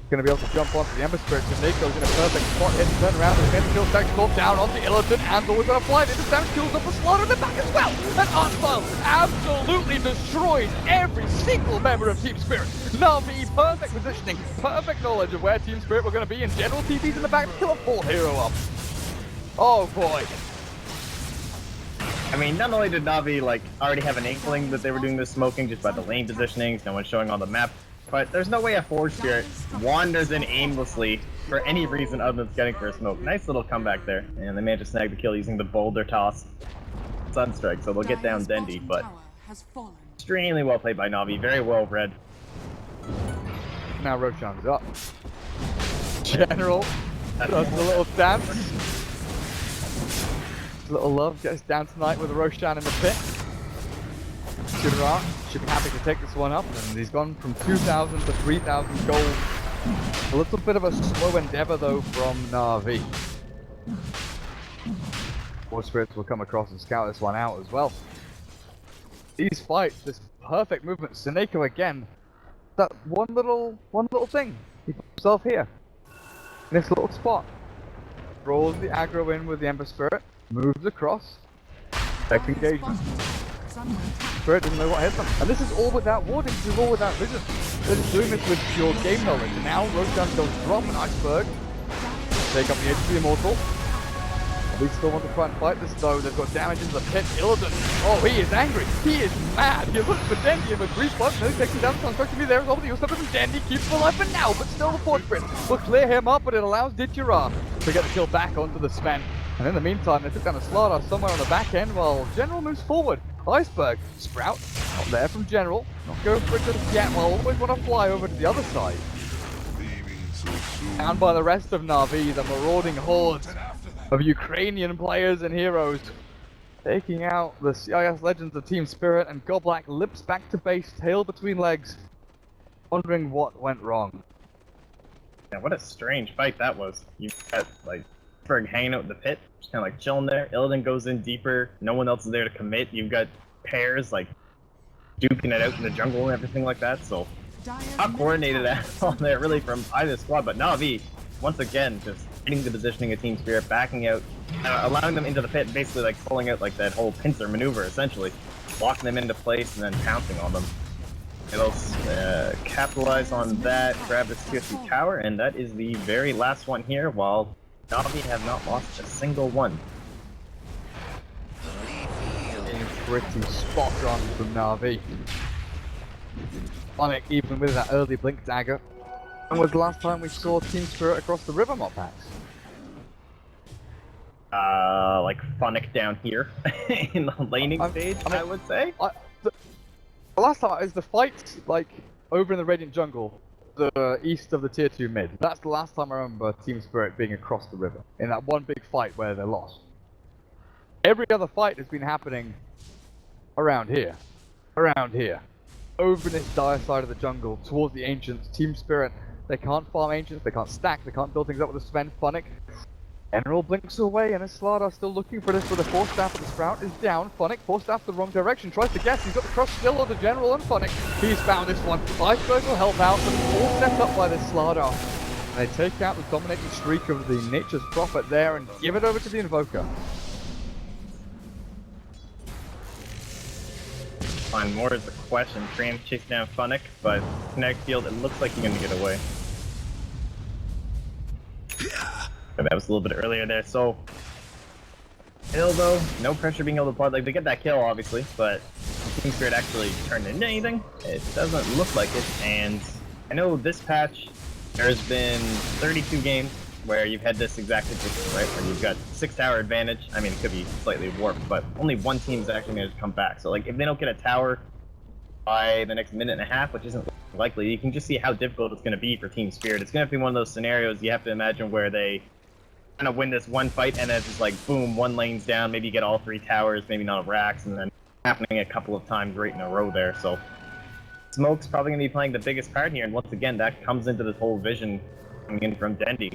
Going to be able to jump onto the Ember Spirit, and Nako's in a perfect spot here to turn around and get the kill stack called down onto Illiton, and always going to fly it into damage kills up the Slaughter in the back as well. And Artfile absolutely destroys every single member of Team Spirit. Na'Vi, perfect positioning, perfect knowledge of where Team Spirit were going to be, and General TP's in the back to kill a 4th hero up. Oh boy. I mean, not only did Na'Vi already have an inkling that they were doing this smoking just by the lane positionings, no one showing on the map, but there's no way a Forge Spirit wanders in aimlessly for any reason other than getting for a smoke. Nice little comeback there, and they managed to snag the kill using the boulder toss. Sunstrike, so they'll get down Dendi, but extremely well played by Na'Vi, very well read. Now Roshan's up. General does a little dance. A little love gets down tonight with Roshan in the pit. Shudra should be happy to take this one up, and he's gone from 2,000 to 3,000 gold. A little bit of a slow endeavor though from Na'Vi. More spirits will come across and scout this one out as well. These fights, this perfect movement, Seneko again. That one little thing. He put himself here. In this little spot. Draws the aggro in with the Ember Spirit. Moves across. Next engagement. Spirit doesn't know what hit them. And this is all without warding, this is all without vision. They're just doing this with pure game knowledge. And now Roshan goes drop an iceberg. Take up the edge of the Immortal. We still want to try and fight this though. They've got damage into the pit. Illidan. Oh, he is angry. He is mad. He looks for Dendi with 3 spots. No, he takes him down. Constructively there as well. But he was something from Dendi. Keeps him alive for now. But still the Forge Sprint will clear him up. But it allows Vincere to get the kill back onto the Sven. And in the meantime, they took down a Slaughter somewhere on the back end while General moves forward. Iceberg. Sprout. Up there from General. Not going for it just yet. Well, always want to fly over to the other side. Down by the rest of Na'Vi, the marauding horde of Ukrainian players and heroes. Taking out the CIS legends of Team Spirit, and Goblak lips back to base, tail between legs. Wondering what went wrong. Yeah, what a strange fight that was. You got, Berg hanging out in the pit, just kind of chilling there. Illidan goes in deeper, no one else is there to commit. You've got pairs, duking it out in the jungle and everything like that, so not coordinated at all there, really, from either squad, but Na'Vi, once again, just hitting the positioning of Team Spirit, backing out, allowing them into the pit, basically pulling out that whole pincer maneuver, essentially. Locking them into place and then pouncing on them. It'll capitalize on that, grab this tier 2 tower, and that is the very last one here, while Na'Vi have not lost a single one. Pretty spot on from Na'Vi. Sonic, even with that early blink dagger. When was the last time we saw Team Spirit across the river mop packs? Phonic down here in the laning stage, I would say. The last time is the fight, over in the Radiant Jungle, the east of the tier 2 mid. That's the last time I remember Team Spirit being across the river, in that one big fight where they lost. Every other fight has been happening around here, over in this dire side of the jungle, towards the Ancients. Team Spirit, they can't farm Ancients, they can't stack, they can't build things up with a Sven. Phonic. General blinks away, and Slaughter still looking for this with a Force Staff, but the Sprout is down. Phonic, Force Staff the wrong direction, tries to guess, he's got the cross still on the General and Phonic. He's found this one. Iceberg will help out, but all set up by this Slaughter. And they take out the dominating streak of the Nature's Prophet there and give it over to the Invoker. Fine, more is the question. Tram chasing down Phonic, but Kinetic Field, it looks like he's gonna get away. But that was a little bit earlier there, so... Still though, no pressure being able to apply. They get that kill, obviously, but Team Spirit actually turned into anything? It doesn't look like it, and I know this patch, there's been 32 games where you've had this exact situation, right? Where you've got 6-tower advantage. I mean, it could be slightly warped, but only one team's actually going to come back. So, like, if they don't get a tower by the next minute and a half, which isn't likely, you can just see how difficult it's going to be for Team Spirit. It's going to be one of those scenarios you have to imagine where they kind of win this one fight, and then it's just like, boom, one lane's down, maybe you get all 3 towers, maybe not racks, and then happening a couple of times right in a row there. So Smoke's probably going to be playing the biggest part here, and once again, that comes into this whole vision coming in from Dendy.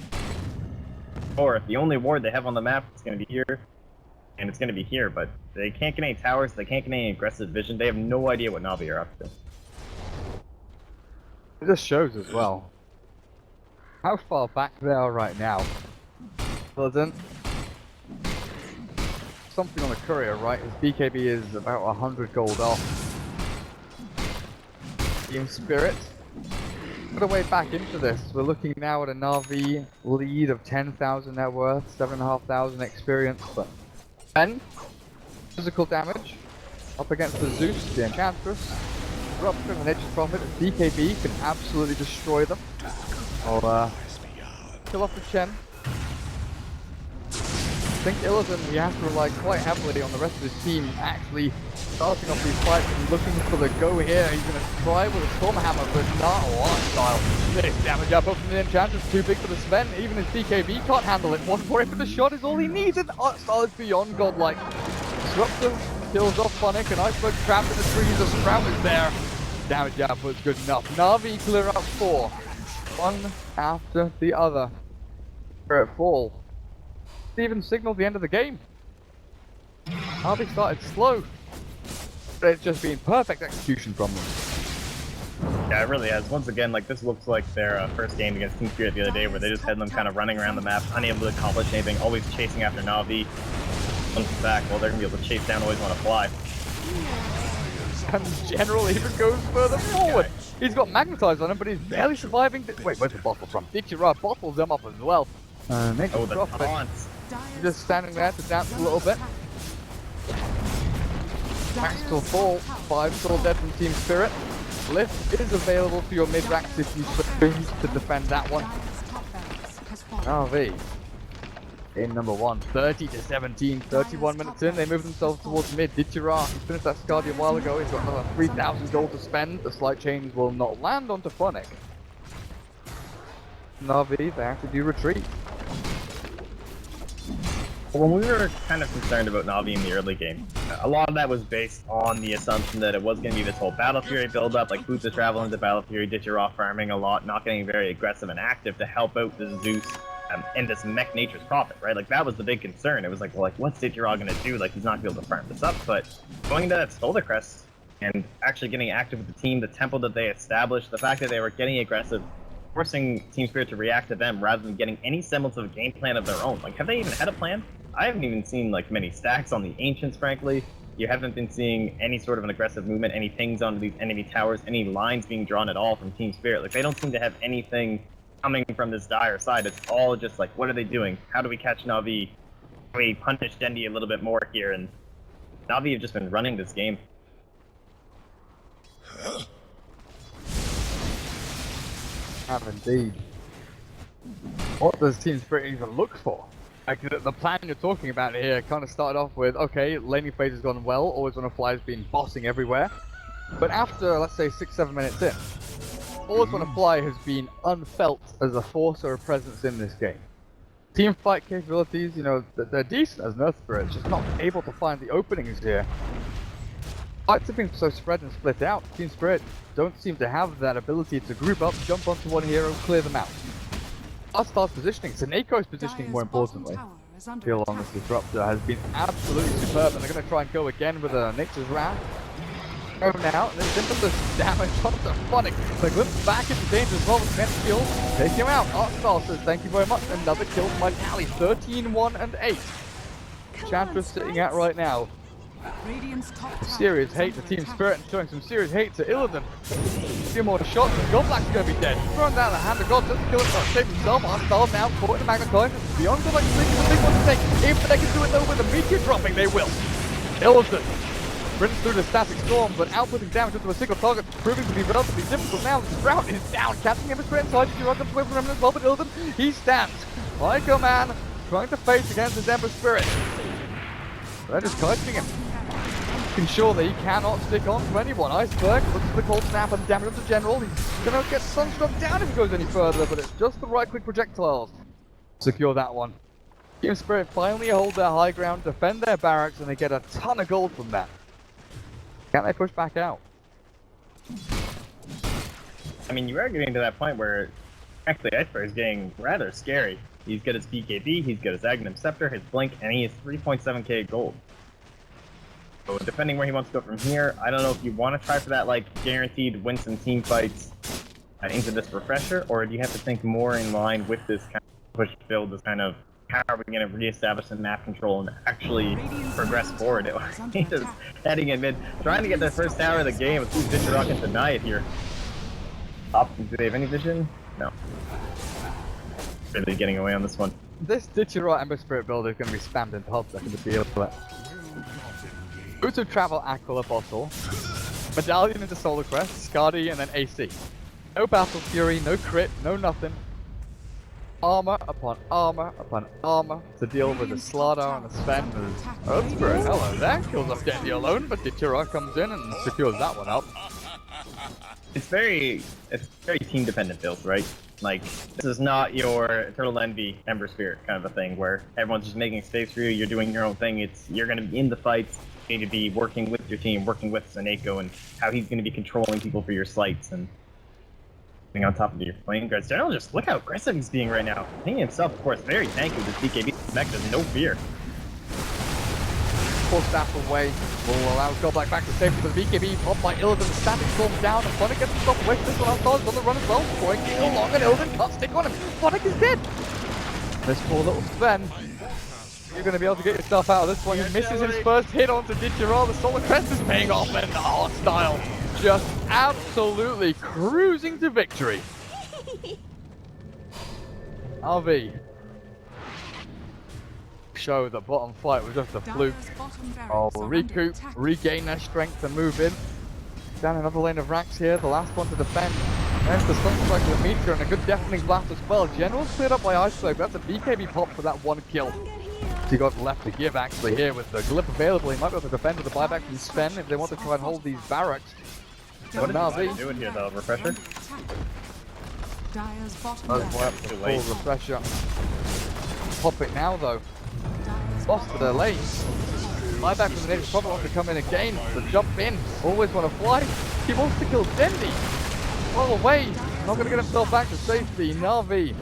Or if the only ward they have on the map is going to be here, and it's going to be here, but they can't get any towers, they can't get any aggressive vision, they have no idea what Na'Vi are up to. It just shows as well how far back they are right now. Something on the courier, right? His BKB is about 100 gold off. Team Spirit. Put a way back into this. We're looking now at a Na'Vi lead of 10,000 net worth, 7,500 experience, but 10 physical damage up against the Zeus, the Enchantress. Rupture and the Nature's Prophet. BKB can absolutely destroy them. I'll kill off the Chen. I think Illidan, we have to rely quite heavily on the rest of his team actually starting off these fights and looking for the go here. He's going to try with a Storm Hammer, but not one style. This damage up from the Enchantress, too big for the Sven. Even his BKB can't handle it. 148 for the shot is all he needed. Art style is beyond godlike. Disruptor kills off Phonic, and Iceberg trapped in the trees. The Sprout is there. Damage output's good enough. Na'Vi clear out 4. One after the other. Spirit fall. Even signaled the end of the game. Na'Vi started slow, but it's just been perfect execution from them. Yeah, it really has. Once again, like, this looks like their first game against Team Spirit the other day, where they just had them kind of running around the map, unable to accomplish anything, always chasing after Na'Vi. Comes back, well, they're gonna be able to chase down, always want to fly. And General even goes further forward. He's got magnetized on him, but he's barely surviving. Wait, where's the bottle from? Vincere bottles them up as well. Oh, the taunts. Just standing there to dance a little bit. Max till fall. 5 still dead from Team Spirit. Lift is available for your mid-ranks if you choose to defend that one. RV in number 1, 30 to 17, 31 minutes in, they move themselves towards mid. Vincere, he finished that Scardy a while ago, he's got another 3,000 gold to spend. The slight change will not land onto Phonic. Na'Vi, they have to do retreat. When we were kind of concerned about Na'Vi in the early game, a lot of that was based on the assumption that it was going to be this whole Battle Fury build-up, like Boots is traveling to Battle Fury, Vincere farming a lot, not getting very aggressive and active to help out the Zeus and this mech Nature's Prophet, right? Like, that was the big concern. It was like, well, like, what's Vincere going to do? Like, he's not going to be able to farm this up, but going into that Soldier Crest and actually getting active with the team, the tempo that they established, the fact that they were getting aggressive, forcing Team Spirit to react to them rather than getting any semblance of a game plan of their own. Like, have they even had a plan? I haven't even seen, like, many stacks on the Ancients, frankly. You haven't been seeing any sort of an aggressive movement, any pings onto these enemy towers, any lines being drawn at all from Team Spirit. Like, they don't seem to have anything coming from this dire side. It's all just like, what are they doing? How do we catch Na'Vi? How do we punish Dendy a little bit more here? And Na'Vi have just been running this game. Have indeed. What does Team Spirit even look for? Like, the plan you're talking about here kind of started off with, okay, laning phase has gone well, always on a fly has been bossing everywhere. But after, let's say, 6-7 minutes in, Always on a Fly has been unfelt as a force or a presence in this game. Team fight capabilities, you know, they're decent as an Earth Spirit, just not able to find the openings here. Fights have been so spread and split out, Team Spirit don't seem to have that ability to group up, jump onto one hero, clear them out. Our positioning, Seneco's positioning more importantly, feel on this Disruptor has been absolutely superb, and they're going to try and go again with a Nature's Wrath. Go now, and then into the damage onto Phonic. They glimpse back into danger as well with next kill. Take him out. Artstar says thank you very much. Another kill from my tally. 13, 1, and 8. Chantra's sitting at right now. Serious hate to Team Spirit and showing some serious hate to Illidan. A few more shots and Godblack's going to be dead. Thrown down the hand of God, doesn't kill himself, save himself. Artstar now caught in the magnetite. Beyond Godblack's sleep is a big one to take. If they can do it though with the meteor dropping, they will. Illidan sprints through the static storm, but outputting damage into a single target, proving to be relatively difficult now. The Sprout is down, catching him straight inside. If you run them away from him as well, but Illidan, he stands. Like a man trying to face against his Ember Spirit. They're just collecting him. Making sure that he cannot stick on to anyone. Iceberg looks for the cold snap and damage of the general. He's gonna get sunstruck down if he goes any further, but it's just the right quick projectiles. Secure that one. Team Spirit finally hold their high ground, defend their barracks, and they get a ton of gold from that. Can they push back out? I mean, you are getting to that point where actually Iceberg is getting rather scary. He's got his BKB, he's got his Aghanim Scepter, his Blink, and he has 3.7k gold. So depending where he wants to go from here, I don't know if you want to try for that like guaranteed win some team fights into this refresher, or do you have to think more in line with this kind of push build, this kind of how are we going to reestablish some map control and actually progress forward? He's just heading in mid, trying to get their first tower of the game. Let's see if Vincere can deny it here. Do they have any vision? No. Really getting away on this one. This Vincere Ember Spirit build is going to be spammed in pubs, I can feel it. Boots of Travel Aquila Bottle, Medallion into Solar Crest, Skadi, and then AC. No Battle Fury, no crit, no nothing. Armor upon armor upon armor to deal with the Slardar and the Sven. Oh, Spirit, hello there. Kills off Genji alone, but Vincere comes in and secures that one up. It's very team dependent build, right? Like, this is not your Eternal Envy Ember Spirit kind of a thing where everyone's just making space for you, you're doing your own thing. It's you're going to be in the fights, you need to be working with your team, working with Seneko, and how he's going to be controlling people for your slights and being on top of your flame guards. General, just look how aggressive he's being right now. He himself, of course, very tanky with this BKB. Mech has no fear. Full staff away will allow Godlike back to safety, but the BKB popped by Illidan. The static storm down, and Phonic gets himself away from this one. Outside on the run as well, going along, and Illidan can't stick on him. Phonic is dead. This poor little Sven. You're going to be able to get yourself out of this one. He misses his first hit onto Vincere. The Solar Crest is paying off, and the art style just absolutely cruising to victory. RV. Show the bottom fight was just a fluke. Oh, recoup, regain their strength and move in. Down another lane of racks here, the last one to defend. There's the Sunstrike with a meteor and a good deafening blast as well. General's cleared up by Iceberg, that's a BKB pop for that one kill. He got left to give actually here with the Glyph available. He might be able to defend with the buyback from Sven if they want to try and hold these barracks. What is Navi doing here though, refresher? Dire's bottom Full refresher. Pop it now though. Lost for the lane. Buyback from the native probably wants to come in again. The jump in. Always want to fly. He wants to kill Dendi. All away. Not going to get himself back to safety. Navi.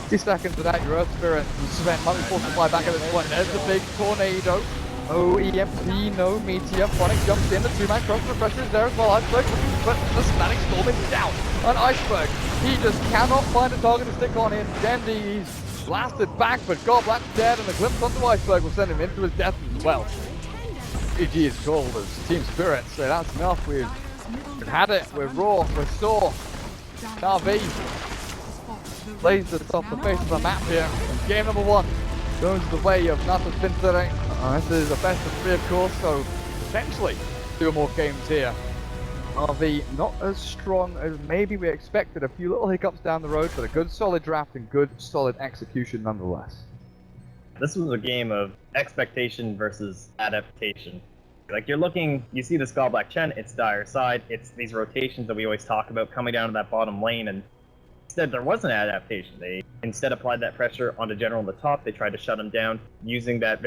50 seconds without your Earth Spirit. Sven might be forced to fly back at this point. There's the big tornado. No EMP, no Meteor. Phonic jumps in. The two-man cross refresher is there as well. Iceberg looking but the Static Storm is down. And Iceberg, he just cannot find a target to stick on in. Dendi, he's blasted back, but Godblack's dead, and the glimpse onto Iceberg will send him into his death as well. GG is called as Team Spirit, so that's enough. We've had it, we're raw, we're sore. Navi lays this off the face of the map here. Game number 1 goes the way of Natus Vincere. This is a best of 3 of course, so potentially 2 more games here. RV not as strong as maybe we expected. A few little hiccups down the road, but a good solid draft and good solid execution nonetheless. This was a game of expectation versus adaptation. Like you see this Godblack Chen, it's Dire side, it's these rotations that we always talk about coming down to that bottom lane, and instead there was an adaptation. They instead applied that pressure onto General on the top, they tried to shut him down using that